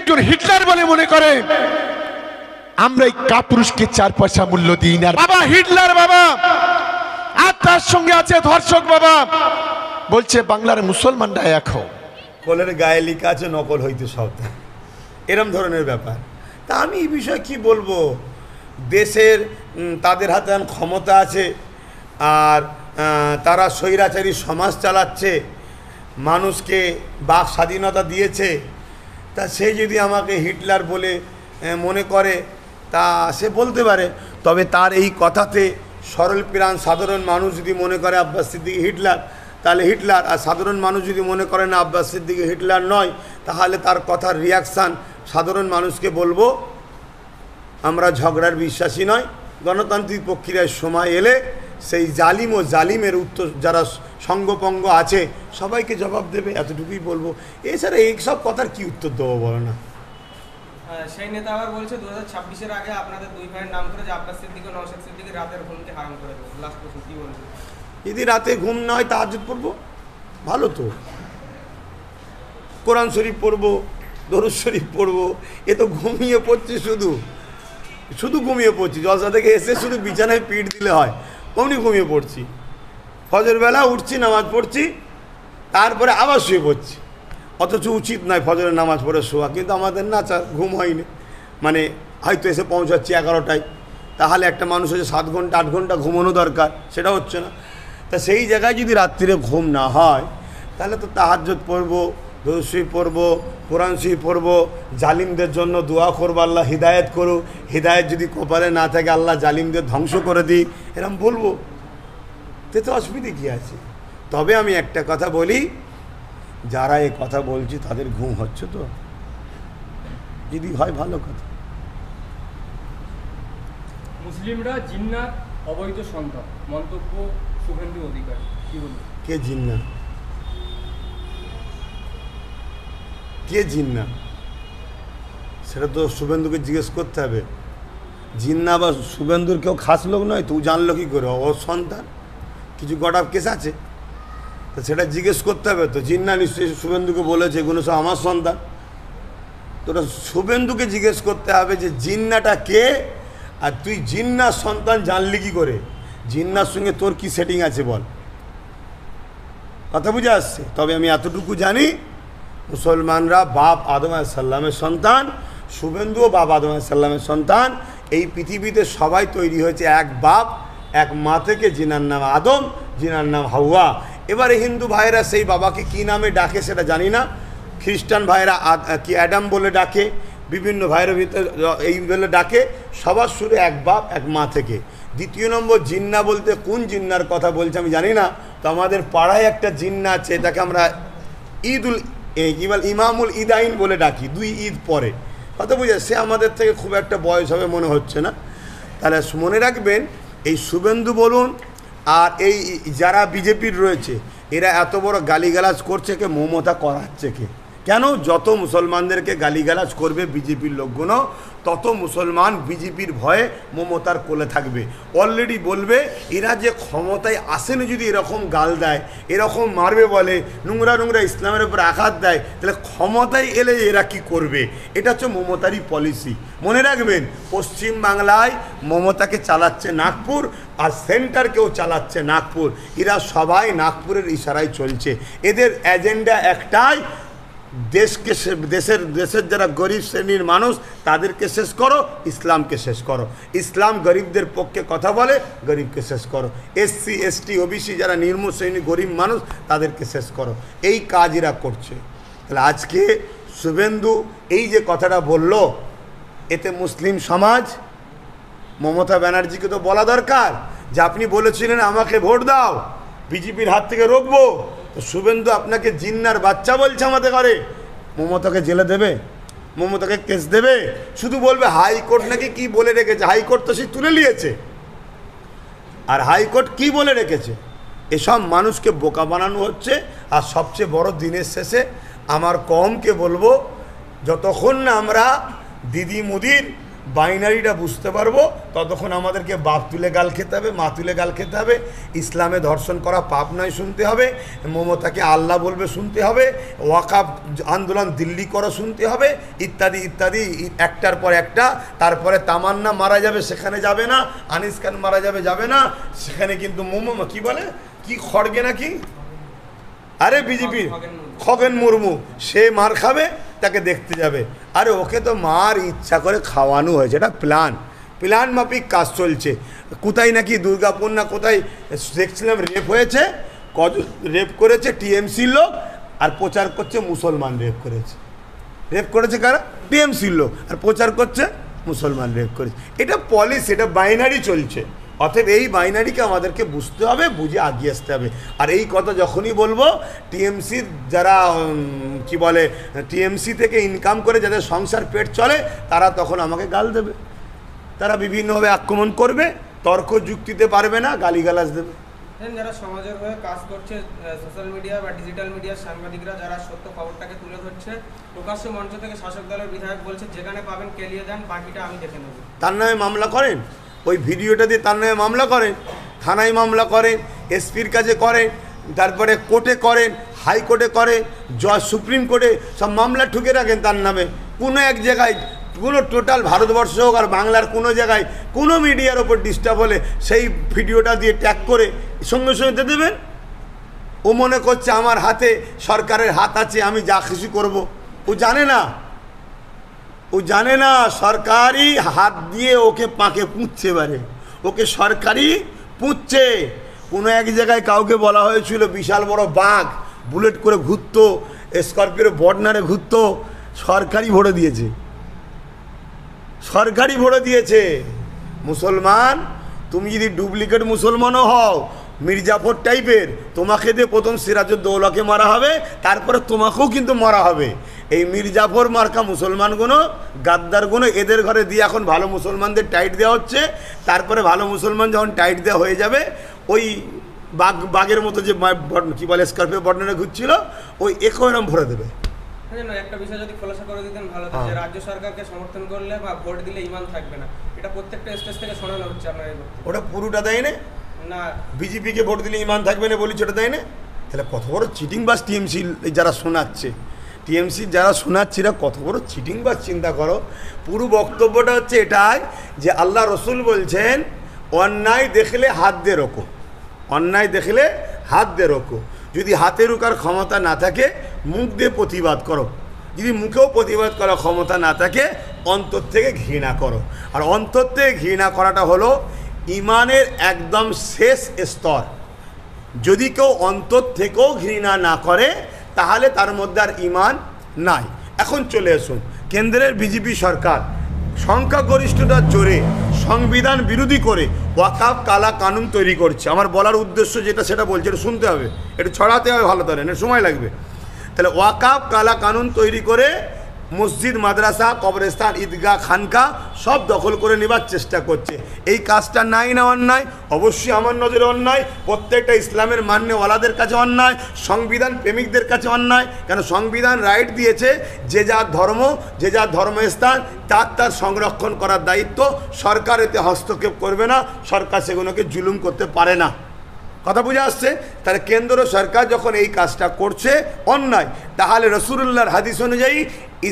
একজন হিটলার বলে মনে করে, আমরা এই কাপুরুষকে 4 পয়সা মূল্য দিই না। বাবা হিটলার বাবা, আর তার সঙ্গে আছে ধর্ষক বাবা, বলছে বাংলার মুসলমানরা এক হও। কলের গায়ে লেখা আছে নকল হইতে সাবধান, এরম ধরনের ব্যাপার। তা আমি এই বিষয়ে কি বলবো, দেশের তাদের হাতে এখন ক্ষমতা আছে, আর তারা স্বৈরাচারী সমাজ চালাচ্ছে, মানুষকে বাক স্বাধীনতা দিয়েছে। তা সে যদি আমাকে হিটলার বলে মনে করে তা সে বলতে পারে, তবে তার এই কথাতে সরল প্রাণ সাধারণ মানুষ যদি মনে করে আব্বাস সিদ্দিকী হিটলার, তাহলে হিটলার। আর সাধারণ মানুষ যদি মনে করে না আব্বাস সিদ্দিকী হিটলার নয়, তাহলে তার কথার রিয়াকশান সাধারণ মানুষকে বলবো আমরা ঝগড়ার বিশ্বাসী নয়। গণতান্ত্রিক প্রক্রিয়ায় সময় এলে সেই জালিম ও জালিমের উত্তর যারা সঙ্গপঙ্গ আছে সবাইকে জবাব দেবে, এতটুকুই বলবো। এছাড়া এই সব কথার কি উত্তর দেবো বলো না। সেই নেতা আবার বলছে 2026-এর আগে আপনাদের দুই ভাইয়ের নাম করে যে আব্বাস সিদ্দিক ও নওশাদ সিদ্দিকী রাতের ঘুমকে হারাম করে দেবে। লাস্ট প্রশ্ন কি বলবেন? যদি রাতে ঘুম না হয় তাহাজ্জুদ পড়বো, ভালো তো। কোরআন শরীফ পড়বো, দরুদ শরীফ পড়বো, এ তো ঘুমিয়ে পড়ছি, শুধু ঘুমিয়ে পড়ছি। জলসা থেকে এসে শুধু বিছানায় পিঠ দিলে হয়, অমনি ঘুমিয়ে পড়ছি। ফজর বেলা উঠছি, নামাজ পড়ছি, তারপরে আবার শুয়ে পড়ছি। অথচ উচিত নয় ফজরের নামাজ পড়ে শোয়া, কিন্তু আমাদের না, ঘুম হয়নি। মানে হয়তো এসে পৌঁছাচ্ছি 11টায়, তাহলে একটা মানুষ হচ্ছে 7 ঘন্টা 8 ঘন্টা ঘুমানো দরকার, সেটা হচ্ছে না। তা সেই জায়গায় যদি রাত্রিরে ঘুম না হয়, তাহলে তো তাহাজ্জুদ পড়বো, দরুদ শরীফ পড়বো, কোরআন শরীফ পড়বো, জালিমদের জন্য দোয়া করবো আল্লাহ হিদায়েত করুক, হিদায়েত যদি কপালে না থাকে আল্লাহ জালিমদের ধ্বংস করে দিই, এরম বলবো। তো অসুবিধে কী আছে? তবে আমি একটা কথা বলি, যারা এই কথা বলছি তাদের ঘুম হচ্ছে তো, যদি হয় ভালো কথা। মুসলিমরা জিন্নাত অবৈধ সন্তান, মন্তব্য শুভেন্দু অধিকারী, কি বলবেন? কে জিন্না? কে জিন্না? সেটা তো শুভেন্দুকে জিজ্ঞেস করতে হবে। জিন্না বা শুভেন্দুর কেউ খাস লোক নয়, তো জানলো কী করে? ওর সন্তান, কিছু গটাপ কেস আছে, তো সেটা জিজ্ঞেস করতে হবে। তো জিন্না নিশ্চয়ই শুভেন্দুকে বলেছে এগুলো সব আমার সন্তান, তো ওটা শুভেন্দুকে জিজ্ঞেস করতে হবে যে জিন্নাটা কে, আর তুই জিন্নার সন্তান জানলি কী করে? জিন্নার সঙ্গে তোর কি সেটিং আছে বল, কথা বুঝে আসছে? তবে আমি এতটুকু জানি, মুসলমানরা বাপ আদম আলাইহিস সালামের সন্তান, শুভেন্দুও বাপ আদম আলাইহিস সালামের সন্তান। এই পৃথিবীতে সবাই তৈরি হয়েছে এক বাপ এক মা থেকে, জিনার নাম আদম, জিনার নাম হাওয়া। এবারে হিন্দু ভাইয়েরা সেই বাবাকে কী নামে ডাকে সেটা জানি না, খ্রিস্টান ভাইয়েরা কি অ্যাডাম বলে ডাকে, বিভিন্ন ভাইয়ের ভিতরে এই বলে ডাকে। সবার শুরু এক বাপ এক মা থেকে। দ্বিতীয় নম্বর, জিন্না বলতে কোন জিন্নার কথা বলছে আমি জানি না। তো আমাদের পাড়ায় একটা জিন্না আছে, এটাকে আমরা ইমামুল ইদাইন বলে ডাকি, 2 ঈদ পরে, কথা বুঝে। সে আমাদের থেকে খুব একটা বয়স হবে মনে হচ্ছে না। তাহলে মনে রাখবেন, এই শুভেন্দু বলুন আর এই যারা বিজেপির রয়েছে, এরা এত বড় গালিগালাজ করছে কে? মমতা করাচ্ছে কে? কেন? যত মুসলমানদেরকে গালিগালাজ করবে বিজেপির লোকগুলো, তত মুসলমান বিজেপির ভয়ে মমতার কোলে থাকবে। অলরেডি বলবে এরা যে ক্ষমতায় আসেনি, যদি এরকম গাল দেয়, এরকম মারবে বলে, নোংরা নোংরা ইসলামের উপর আঘাত দেয়, তাহলে ক্ষমতায় এলে এরা কি করবে? এটা হচ্ছে মমতারই পলিসি। মনে রাখবেন, পশ্চিম বাংলায় মমতাকে চালাচ্ছে নাগপুর, আর সেন্টারকেও চালাচ্ছে নাগপুর। এরা সবাই নাগপুরের ইশারায় চলছে। এদের এজেন্ডা একটাই, দেশের যারা গরিব শ্রেণীর মানুষ তাদেরকে শেষ করো, ইসলামকে শেষ করো। ইসলাম গরিবদের পক্ষে কথা বলে, গরিবকে শেষ করো। SC ST OBC যারা নিম্ন শ্রেণী গরিব মানুষ তাদেরকে শেষ করো। এই কাজ এরা করছে। তাহলে আজকে শুভেন্দু এই যে কথাটা বলল, এতে মুসলিম সমাজ, মমতা ব্যানার্জিকে তো বলা দরকার যে আপনি বলেছিলেন আমাকে ভোট দাও, বিজেপির হাত থেকে রোকবো, তো শুভেন্দু আপনাকে জিন্নার বাচ্চা বলছে আমাদের ঘরে, মমতাকে জেলে দেবে, মমতাকে কেস দেবে, শুধু বলবে হাইকোর্ট নাকি কি বলে রেখেছে। হাইকোর্ট তো সে তুলে নিয়েছে, আর হাইকোর্ট কি বলে রেখেছে? এসব মানুষকে বোকা বানানো হচ্ছে। আর সবচেয়ে বড়, দিনের শেষে আমার কমকে বলবো, যতক্ষণ না আমরা দিদি মুদির বাইনারিটা বুঝতে পারবো, ততক্ষণ আমাদেরকে বাপ তুলে গাল খেতে হবে, মা তুলে গাল খেতে হবে, ইসলামে ধর্ষণ করা পাপ নয় শুনতে হবে, মমতাকে আল্লাহ বলবে শুনতে হবে, ওয়াকাফ আন্দোলন দিল্লি করো শুনতে হবে, ইত্যাদি ইত্যাদি, একটার পর একটা। তারপরে তামান্না মারা যাবে, সেখানে যাবে না। আনিস খান মারা যাবে, যাবে না সেখানে। কিন্তু কি বলে, কি খড়গে নাকি, আরে বিজেপি খগেন মুর্মু, সে মার খাবে, তাকে দেখতে যাবে। আরে ওকে তো মার ইচ্ছা করে খাওয়ানো হয়েছে, এটা প্ল্যান মাফিক কাজ চলছে। কোথায় নাকি দুর্গাপুর না কোথায় দেখছিলাম রেপ হয়েছে, রেপ করেছে টিএমসির লোক, আর প্রচার করছে মুসলমান রেপ করেছে কারা, টিএমসির লোক, আর প্রচার করছে মুসলমান রেপ করেছে। এটা পলিসি, এটা বাইনারি চলছে। অতএব এই বাইনারিকে আমাদেরকে বুঝতে হবে, বুঝে আগিয়ে আসতে হবে। আর এই কথা যখনই বলবো, টিএমসির যারা কি বলে, টিএমসি থেকে ইনকাম করে যাদের সংসার পেট চলে, তারা তখন আমাকে গাল দেবে, তারা বিভিন্নভাবে আক্রমণ করবে, তর্ক যুক্তিতে পারবে না, গালিগালাজ দেবে। যারা সমাজের হয়ে কাজ করছে, সোশ্যাল মিডিয়া বা ডিজিটাল মিডিয়ার সাংবাদিকরা যারা সত্য খবরটাকে তুলে ধরছে, প্রকাশ্য মঞ্চ থেকে শাসক দলের বিধায়ক বলছে যেখানে পাবেন কেলিয়ে দেন, বাকিটা আমি দেখে নেব। তার নামে মামলা করেন, ওই ভিডিওটা দিয়ে তার নামে মামলা করেন, থানায় মামলা করেন, এসপির কাছে করেন, তারপরে কোর্টে করেন, হাইকোর্টে করেন, সুপ্রিম কোর্টে সব মামলা ঠুকে রাখেন তার নামে। কোনো এক জায়গায়, কোনো টোটাল ভারতবর্ষ হোক আর বাংলার কোনো জায়গায় কোনো মিডিয়ার ওপর ডিস্টার্ব হলে সেই ভিডিওটা দিয়ে ট্যাগ করে সঙ্গে সঙ্গে দিয়ে দেবেন। ও মনে করছে আমার হাতে সরকারের হাত আছে, আমি যা খুশি করব। ও জানে না সরকারি হাত দিয়ে ওকে পাকে পুঁতছে, এবারে ওকে সরকারি পুঁতছে। কোনো এক জায়গায় কাউকে বলা হয়েছিল বিশাল বড় বাঘ বুলেট করে ঘুরতো, স্করপিওর বর্ডনারে ঘুরতো, সরকারি ভরে দিয়েছে। মুসলমান, তুমি যদি ডুপ্লিকেট মুসলমানও হও, মির্জাফর টাইপের, তোমাকে দিয়ে প্রথম সিরাজউদ্দৌলাকে মারা হবে, তারপরে তোমাকেও কিন্তু মারা হবে। এই মির্জাফর মার্কা মুসলমানগুলো, গাদ্দারগুলো, এদের ঘরে দিয়ে এখন ভালো মুসলমানদের টাইট দেওয়া হচ্ছে। তারপরে ভালো মুসলমান যখন টাইট দেওয়া হয়ে যাবে, ওই বাঘের মতো যে কী বলে স্করপিও বর্ণনা ঘুরছিল, ওই একরম ভরে দেবে। একটা বিষয় যদি খোলাসা করে দিতেন ভালো হতো, যে রাজ্য সরকারকে সমর্থন করলে বা ভোট দিলে ইমান থাকবে না, এটা প্রত্যেকটা স্টেজ থেকে শোনানো হচ্ছে আপনার। ওটা পুরোটা দেয় না, বিজেপিকে ভোট দিলে ইমান থাকবে না বলি, সেটা দেয় না। তাহলে কত বড় চিটিং বাস টিএমসি যারা শোনাচ্ছে, এরা কত বড় চিটিং বাস, চিন্তা করো। পুরো বক্তব্যটা হচ্ছে এটাই যে আল্লাহ রসুল বলছেন অন্যায় দেখলে হাত দিয়ে রোকো, যদি হাতে রোকার ক্ষমতা না থাকে মুখ দিয়ে প্রতিবাদ করো, যদি মুখেও প্রতিবাদ করার ক্ষমতা না থাকে অন্তর থেকে ঘৃণা করো। আর অন্তর থেকে ঘৃণা করাটা হলো ইমানের একদম শেষ স্তর। যদি কেউ অন্তর থেকেও ঘৃণা না করে, তাহলে তার মধ্যে আর ইমান নাই। এখন চলে আসুন, কেন্দ্রের বিজেপি সরকার সংখ্যাগরিষ্ঠতার জোরে সংবিধান বিরোধী করে ওয়াকাফ কালা কানুন তৈরি করছে। আমার বলার উদ্দেশ্য যেটা সেটা বলছে, এটা শুনতে হবে, এটা ছড়াতে হবে ভালো করে, না সময় লাগবে। তাহলে ওয়াকাফ কালা কানুন তৈরি করে মসজিদ, মাদ্রাসা, কবরস্থান, ঈদগাহ, খানকা সব দখল করে নেবার চেষ্টা করছে। এই কাজটা নাই না অন্যায়? অবশ্যই আমার নজরে অন্যায়, প্রত্যেকটা ইসলামের মান্যওয়ালাদের কাছে অন্যায়, সংবিধান প্রেমিকদের কাছে অন্যায়। কেন সংবিধান রাইট দিয়েছে যে যার ধর্ম, যে যার ধর্মস্থান তার সংরক্ষণ করার দায়িত্ব, সরকার এতে হস্তক্ষেপ করবে না, সরকার সেগুলোকে জুলুম করতে পারে না। কথা বুঝে আসছে? তাহলে কেন্দ্র সরকার যখন এই কাজটা করছে অন্যায়, তাহলে রাসূলুল্লাহর হাদিস অনুযায়ী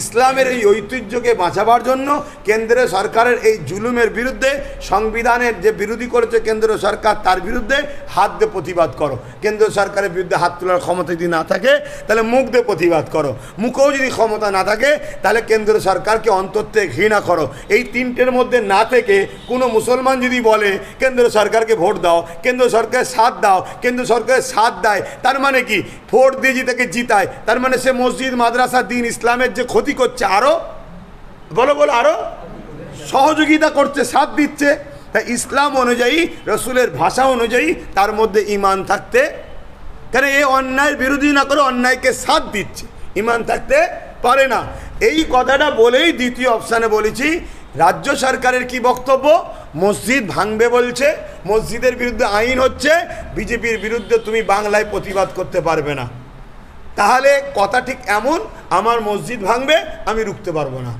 ইসলামের এই ঐতিহ্যকে বাঁচাবার জন্য কেন্দ্রের সরকারের এই জুলুমের বিরুদ্ধে, সংবিধানের যে বিরোধী করেছে কেন্দ্র সরকার তার বিরুদ্ধে হাত দিয়ে প্রতিবাদ করো। কেন্দ্র সরকারের বিরুদ্ধে হাত তোলার ক্ষমতা যদি না থাকে তাহলে মুখ দিয়ে প্রতিবাদ করো। মুখেও যদি ক্ষমতা না থাকে তাহলে কেন্দ্র সরকারকে অন্তর থেকে ঘৃণা করো। এই তিনটের মধ্যে না থেকে কোনো মুসলমান যদি বলে কেন্দ্র সরকারকে ভোট দাও, কেন্দ্র সরকারের সাথ দাও, কেন্দ্র সরকারের সাথ দেয়, তার মানে কি ভোট দিয়ে যে তাকে জিতায়, তার মানে সে মসজিদ, মাদ্রাসা, দিন ইসলামের যে ক্ষতি করছে, আরো বলো আরো সহযোগিতা করছে, সাথ দিচ্ছে। তাই ইসলাম অনুযায়ী, রসুলের ভাষা অনুযায়ী তার মধ্যে ইমান থাকতে, কেন এই অন্যায়ের বিরোধী না করে অন্যায়কে সাথ দিচ্ছে, ইমান থাকতে পারে না। এই কথাটা বলেই দ্বিতীয় অপশানে বলেছি রাজ্য সরকারের কি বক্তব্য। মসজিদ ভাঙবে বলছে, মসজিদের বিরুদ্ধে আইন হচ্ছে, বিজেপির বিরুদ্ধে তুমি বাংলায় প্রতিবাদ করতে পারবে না। তাহলে কথা ঠিক এমন, আমার মসজিদ ভাঙবে, আমি রুখতে পারবো না।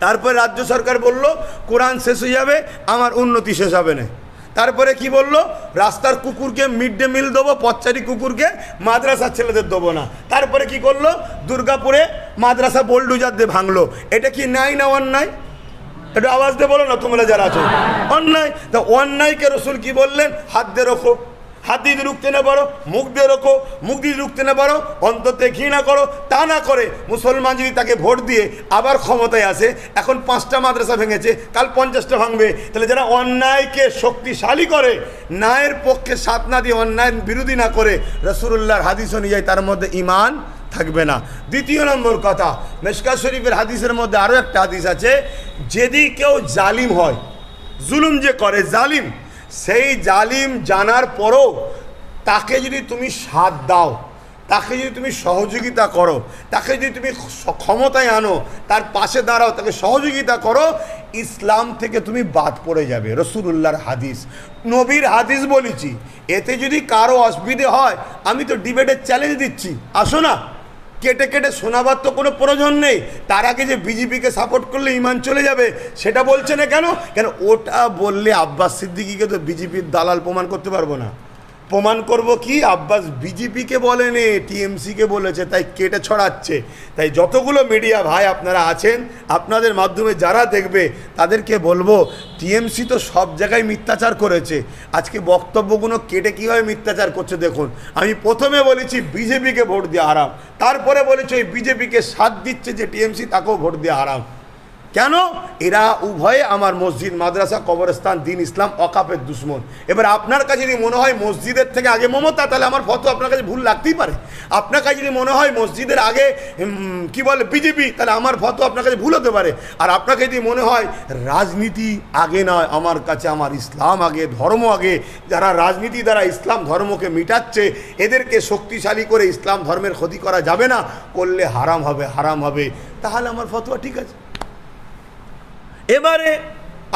তারপরে রাজ্য সরকার বলল কোরআন শেষ হয়ে যাবে, আমার উন্নতি শেষ হবে না। তারপরে কি বলল, রাস্তার কুকুরকে মিড ডে মিল দেবো, পথচারী কুকুরকে মাদ্রাসার ছেলেদের দেবো না। তারপরে কি করলো, দুর্গাপুরে মাদ্রাসা বোল্ডুজার দিয়ে ভাঙলো। এটা কি ন্যায় না অন্যায়? একটু আওয়াজ দিয়ে বলো না তোমরা যারা আছো। অন্যায়। তা অন্যায়কে রসুল কি বললেন, হাত দিয়ে রোখো, হাত দিয়ে রুখতে না পারো, মুখ দিয়ে রোখো, মুখ দিয়ে রুখতে না পারো, অন্ততে ঘৃণা করো। তা না করে মুসলমান যদি তাকে ভোট দিয়ে আবার ক্ষমতায় আসে, এখন 5টা মাদ্রাসা ভেঙেছে, কাল 50টা ভাঙবে, তাহলে যারা অন্যায়কে শক্তিশালী করে, ন্যায়ের পক্ষে সাথ না দিয়ে অন্যায়ের বিরোধী না করে, রাসূলুল্লাহর হাদিস অনুযায়ী তার মধ্যে ঈমান থাকবে না। দ্বিতীয় নম্বর কথা, মিশকাত শরীফের হাদিসের মধ্যে আরও একটা হাদিস আছে, যদি কেউ জালিম হয়, জুলুম যে করে জালিম, সেই জালিম জানার পরও তাকে যদি তুমি সাথ দাও, তাকে যদি তুমি সহযোগিতা করো, তাকে যদি তুমি ক্ষমতায় আনো, তার পাশে দাঁড়াও, তাকে সহযোগিতা করো, ইসলাম থেকে তুমি বাদ পড়ে যাবে। রাসূলুল্লাহর হাদিস, নবীর হাদিস বলেছি। এতে যদি কারো অসুবিধে হয়, আমি তো ডিবেটের চ্যালেঞ্জ দিচ্ছি, আসো না, কেটে কেটে শোনাবার তো কোনো প্রয়োজন নেই। তার আগে যে বিজেপিকে সাপোর্ট করলে ইমান চলে যাবে সেটা বলছে না কেন? কেন ওটা বললে আব্বাস সিদ্দিকীকে তো বিজেপির দালাল প্রমাণ করতে পারবো না। প্রমাণ করব কি, আব্বাস বিজেপিকে বলেনি, টিএমসিকে বলেছে, তাই কেটে ছড়াচ্ছে। তাই যতগুলো মিডিয়া ভাই আপনারা আছেন, আপনাদের মাধ্যমে যারা দেখবে তাদেরকে বলবো, টিএমসি তো সব জায়গায় মিথ্যাচার করেছে, আজকে বক্তব্যগুলো কেটে কীভাবে মিথ্যাচার করছে দেখুন। আমি প্রথমে বলেছি বিজেপিকে ভোট দেওয়া হারাম, তারপরে বলেছি ওই বিজেপিকে সাথ দিচ্ছে যে টিএমসি, তাকেও ভোট দেওয়া হারাম। কেন? এরা উভয়ে আমার মসজিদ, মাদ্রাসা, কবরস্থান, দিন, ইসলাম, অকাপের দুশ্মন। এবার আপনার কাছে যদি মনে হয় মসজিদের থেকে আগে মমতা, তাহলে আমার ফতোয়া আপনার কাছে ভুল লাগতেই পারে। আপনার কাছে যদি মনে হয় মসজিদের আগে কি বলে বিজেপি, তাহলে আমার ফতোয়া আপনার কাছে ভুল হতে পারে। আর আপনাকে যদি মনে হয় রাজনীতি আগে নয়, আমার কাছে আমার ইসলাম আগে, ধর্ম আগে, যারা রাজনীতি দ্বারা ইসলাম ধর্মকে মিটাচ্ছে, এদেরকে শক্তিশালী করে ইসলাম ধর্মের ক্ষতি করা যাবে না, করলে হারাম হবে, হারাম হবে, তাহলে আমার ফতোয়া ঠিক আছে। এবারে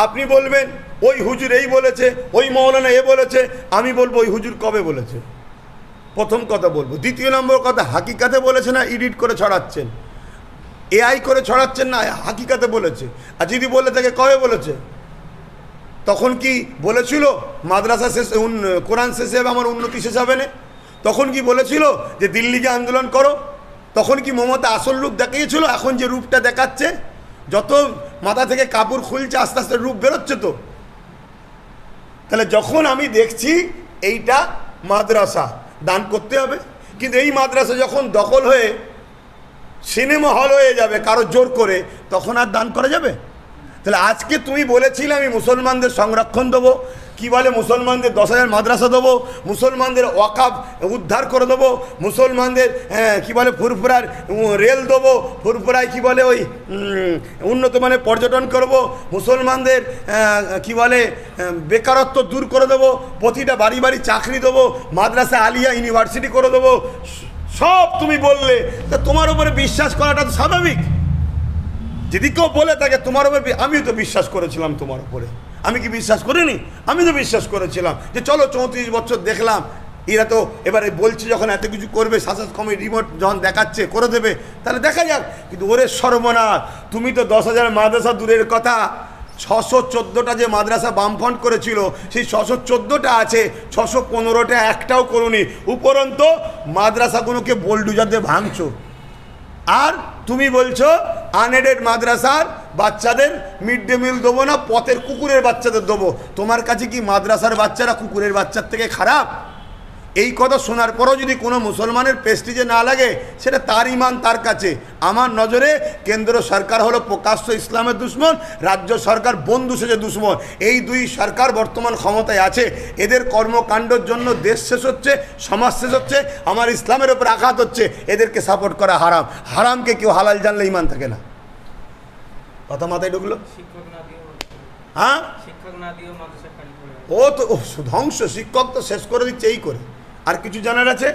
আপনি বলবেন ওই হুজুর এই বলেছে, ওই মৌলানা এ বলেছে, আমি বলবো ওই হুজুর কবে বলেছে, প্রথম কথা বলবো। দ্বিতীয় নম্বর কথা, হাকিকাতে বলেছে না এডিট করে ছড়াচ্ছেন, এআই করে ছড়াচ্ছেন, না হাকিকাতে বলেছে? আর যদি বলে থাকে কবে বলেছে? তখন কি বলেছিল মাদ্রাসা শেষ, কোরআন শেষে হবে, আমার উন্নতি শেষ হবে না? তখন কি বলেছিল যে দিল্লিকে আন্দোলন করো? তখন কি মমতা আসল রূপ দেখিয়েছিল? এখন যে রূপটা দেখাচ্ছে, যত মাথা থেকে কাপড় খুলছে আস্তে আস্তে রূপ বেরোচ্ছে। তো তাহলে যখন আমি দেখছি এইটা মাদ্রাসা, দান করতে হবে, কিন্তু এই মাদ্রাসা যখন দখল হয়ে সিনেমা হল হয়ে যাবে কারো জোর করে, তখন আর দান করা যাবে? তাহলে আজকে তুমি বলেছিলে আমি মুসলমানদের সংরক্ষণ দেবো, কি বলে মুসলমানদের 10,000 মাদ্রাসা দেবো, মুসলমানদের ওয়াকাফ উদ্ধার করে দেবো, মুসলমানদের কি বলে ফুরফুরার রেল দেবো, ফুরফুরায় কি বলে ওই উন্নত মানের পর্যটন করব, মুসলমানদের কি বলে বেকারত্ব দূর করে দেবো, প্রতিটা বাড়ি বাড়ি চাকরি দেবো, মাদ্রাসা আলিয়া ইউনিভার্সিটি করে দেবো, সব তুমি বললে। তা তোমার উপরে বিশ্বাস করাটা তো স্বাভাবিক। যদি কেউ বলে থাকে তোমার উপরে, আমিও তো বিশ্বাস করেছিলাম তোমার উপরে, আমি কি বিশ্বাস করিনি? আমি তো বিশ্বাস করেছিলাম যে চলো 34 বছর দেখলাম, এরা তো এবারে বলছে যখন এত কিছু করবে, শাসক কমিটি রিমোট যখন দেখাচ্ছে করে দেবে, তাহলে দেখা যাক। কিন্তু ওরে সর্বনাশ, তুমি তো 10,000 মাদ্রাসা দূরের কথা, 614টা যে মাদ্রাসা বামফ্রন্ট করেছিল, সেই 614টা আছে, 615টা একটাও করুনি। উপরন্তু মাদ্রাসাগুলোকে বোল্ডুজার দিয়ে ভাঙছো। আর তুমি বলছো আনএডেড মাদ্রাসার বাচ্চাদের মিড ডে মিল দেবো না, পথের কুকুরের বাচ্চাদের দেবো। তোমার কাছে কি মাদ্রাসার বাচ্চারা কুকুরের বাচ্চার থেকে খারাপ? এই কথা শোনার পরও যদি কোনো মুসলমানের প্রেস্টিজে না লাগে, সেটা তার ইমান তার কাছে। আমার নজরে কেন্দ্র সরকার হলো প্রকাশ্য ইসলামের দুশ্মন, রাজ্য সরকার বন্ধু সেজে দুশ্মন। এই দুই সরকার বর্তমান ক্ষমতায় আছে, এদের কর্মকাণ্ডের জন্য দেশ শেষ হচ্ছে, সমাজ শেষ হচ্ছে, আমার ইসলামের ওপর আঘাত হচ্ছে। এদেরকে সাপোর্ট করা হারাম। হারামকে কেউ হালাল জানলে ইমান থাকে না। কথা মাথায় ঢুকলো? হ্যাঁ, ও তো ধ্বংস, শিক্ষক তো শেষ করে দিচ্ছে এই করে। আর কিছু জানার আছে?